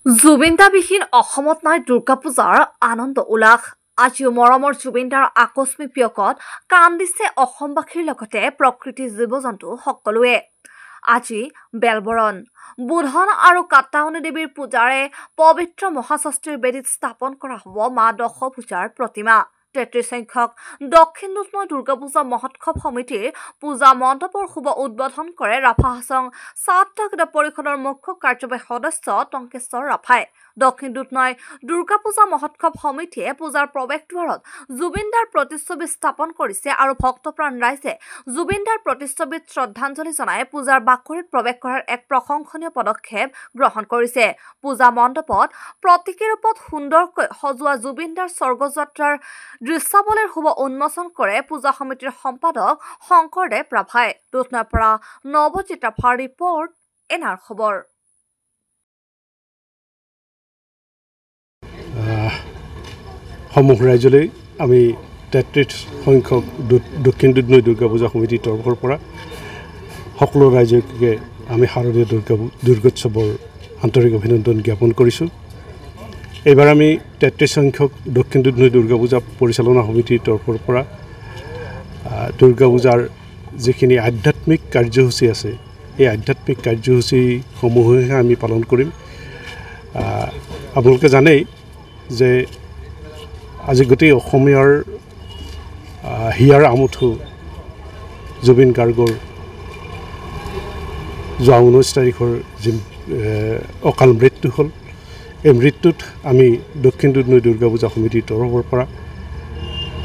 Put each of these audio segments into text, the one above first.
জুবিনদাবিহীন অসমত নাই দুৰ্গা পূজাৰ আনন্দ উল্লাস। আজিও মৰমৰ জুবিনদাৰ আকস্মিক বিয়োগত কান্দিছে অসমবাসীৰ লগতে প্ৰকৃতিৰ জীৱ-জন্তু সকলোৱে। আজি বেলবৰণ, বুধন আৰু কাত্যায়নী দেৱীৰ পূজাৰে পবিত্ৰ মহাষষ্ঠীৰ বেদীত স্থাপন কৰা হ'ব মা দশভূজাৰ প্ৰতিমা। ৩৩ সংখ্যক দক্ষিণ দুধনৈ দুৰ্গা পূজা মহোৎসৱ সমিতিৰ পূজা মণ্ডপৰ শুভ উদ্বোধন কৰে ৰাভা হাছং ছাত্ৰ ক্ৰীড়া পৰিষদৰ মুখ্য কাৰ্যবাহী সদস্য টংকেশ্বৰ ৰাভাই। দক্ষিণ দুধনৈ দুৰ্গা পূজা মহোৎসৱ সমিতিয়ে পূজাৰ প্ৰৱেশদ্বাৰত জুবিনদাৰ প্ৰতিচ্ছবি স্থাপন কৰিছে আৰু ভক্তপ্ৰাণ ৰাইজে জুবিনদাৰ প্ৰতিচ্ছবিত শ্ৰদ্ধাঞ্জলি জনাই পূজাৰ বাকৰিত প্ৰৱেশ কৰাৰ এক প্ৰশংসনীয় পদক্ষেপ গ্ৰহণ কৰিছে। পূজা মণ্ডপত প্ৰতীকী ৰূপত সুন্দৰকৈ সজোৱা জুবিনদাৰ স্বৰ্গযাত্ৰাৰ দৃশ্যাৱলীৰ শুভ উন্মোচন কৰে পূজা সমিতিৰ সম্পাদক শংকৰদেৱ ৰাভাই। দুধনৈৰ পৰা নৱজিত ৰাভাৰ ৰিপৰ্ট, এনাৰ খবৰ। সমূহ ৰাইজলৈ আমি ৩৩ সংখ্যক দক্ষিণ দুধনৈ দুৰ্গা পূজা সমিতিৰ তৰফৰ পৰা সকলো ৰাইজকে আমি শাৰদীয় দুৰ্গোৎসৱৰ আন্তৰিক অভিনন্দন জ্ঞাপন কৰিছোঁ। এইবাৰ আমি ৩৩ সংখ্যক দক্ষিণ দুধনৈ দুৰ্গা পূজা পৰিচালনা সমিতিৰ তৰফৰ পৰা দুৰ্গা পূজাৰ যিখিনি আধ্যাত্মিক কাৰ্যসূচী আছে, এই আধ্যাত্মিক কাৰ্যসূচীসমূহে আমি পালন কৰিম। আপোনালোকে জানেই যে আজি গোটেই অসমীয়াৰ হিয়াৰ আমঠু জুবিন গাৰ্গৰ যোৱা 19 তাৰিখৰ যি অকাল মৃত্যু হ'ল, এই মৃত্যুত আমি দক্ষিণ দুধনৈ দুৰ্গা পূজা সমিতিৰ তৰফৰ পৰা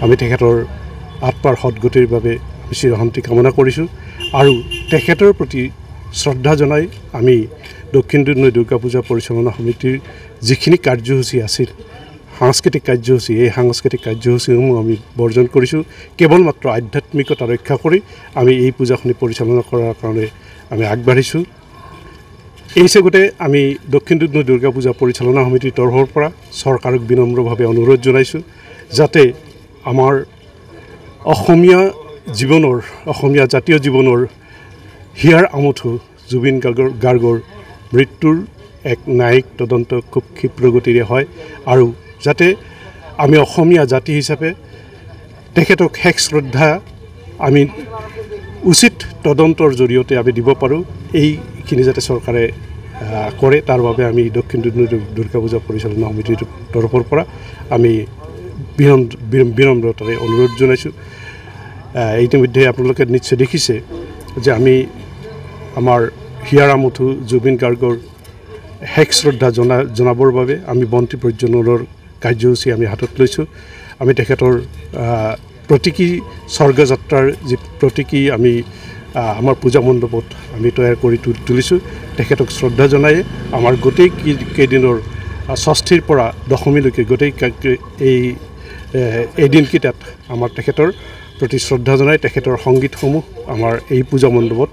আমি তেখেতৰ আত্মাৰ সদ্গতিৰ বাবে চিৰশান্তি কামনা কৰিছোঁ আৰু তেখেতৰ প্ৰতি শ্ৰদ্ধা জনাই আমি দক্ষিণ দুধনৈ দুৰ্গা পূজা পৰিচালনা সমিতিৰ যিখিনি কাৰ্যসূচী আছিল, সাংস্কৃতিক কাৰ্যসূচী, এই সাংস্কৃতিক কাৰ্যসূচীসমূহ আমি বৰ্জন কৰিছোঁ। কেৱল মাত্ৰ আধ্যাত্মিকতা ৰক্ষা কৰি আমি এই পূজাখিনি পৰিচালনা কৰাৰ কাৰণে আমি আগবাঢ়িছোঁ। এই চেগতে আমি দক্ষিণ দুধনৈ দুৰ্গা পূজা পৰিচালনা সমিতিৰ তৰফৰ পৰা চৰকাৰক বিনম্ৰভাৱে অনুৰোধ জনাইছোঁ যাতে আমাৰ অসমীয়া জাতীয় জীৱনৰ হিয়াৰ আমঠু জুবিন গাৰ্গৰ মৃত্যুৰ এক ন্যায়িক তদন্ত খুব ক্ষীপ্ৰ গতিৰে হয় আৰু যাতে আমি অসমীয়া জাতি হিচাপে তেখেতক শেষ শ্ৰদ্ধা আমি উচিত তদন্তৰ জৰিয়তে আমি দিব পাৰোঁ, এইখিনি যাতে চৰকাৰে কৰে তাৰ বাবে আমি দক্ষিণ দুধনৈ দুৰ্গা পূজা পৰিচালনা সমিতিৰ তৰফৰ পৰা আমি বিনম্ৰতাৰে অনুৰোধ জনাইছোঁ। ইতিমধ্যে আপোনালোকে নিশ্চয় দেখিছে যে আমি আমাৰ হিয়াৰ আমঠু জুবিন গাৰ্গৰ শেষ শ্ৰদ্ধা জনাবৰ বাবে আমি বন্তি প্ৰজ্বলনৰ কাৰ্যসূচী আমি হাতত লৈছোঁ। আমি তেখেতৰ প্ৰতীকী স্বৰ্গযাত্ৰাৰ যি প্ৰতীকী আমি আমাৰ পূজা মণ্ডপত আমি তৈয়াৰ কৰি তুলিছোঁ। তেখেতক শ্ৰদ্ধা জনাই আমাৰ গোটেই কেইদিনৰ ষষ্ঠীৰ পৰা দশমীলৈকে গোটেই এই দিনকেইটাত আমাৰ তেখেতৰ প্ৰতি শ্ৰদ্ধা জনাই তেখেতৰ সংগীতসমূহ আমাৰ এই পূজা মণ্ডপত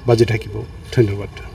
বাজি থাকিব। ধন্যবাদ।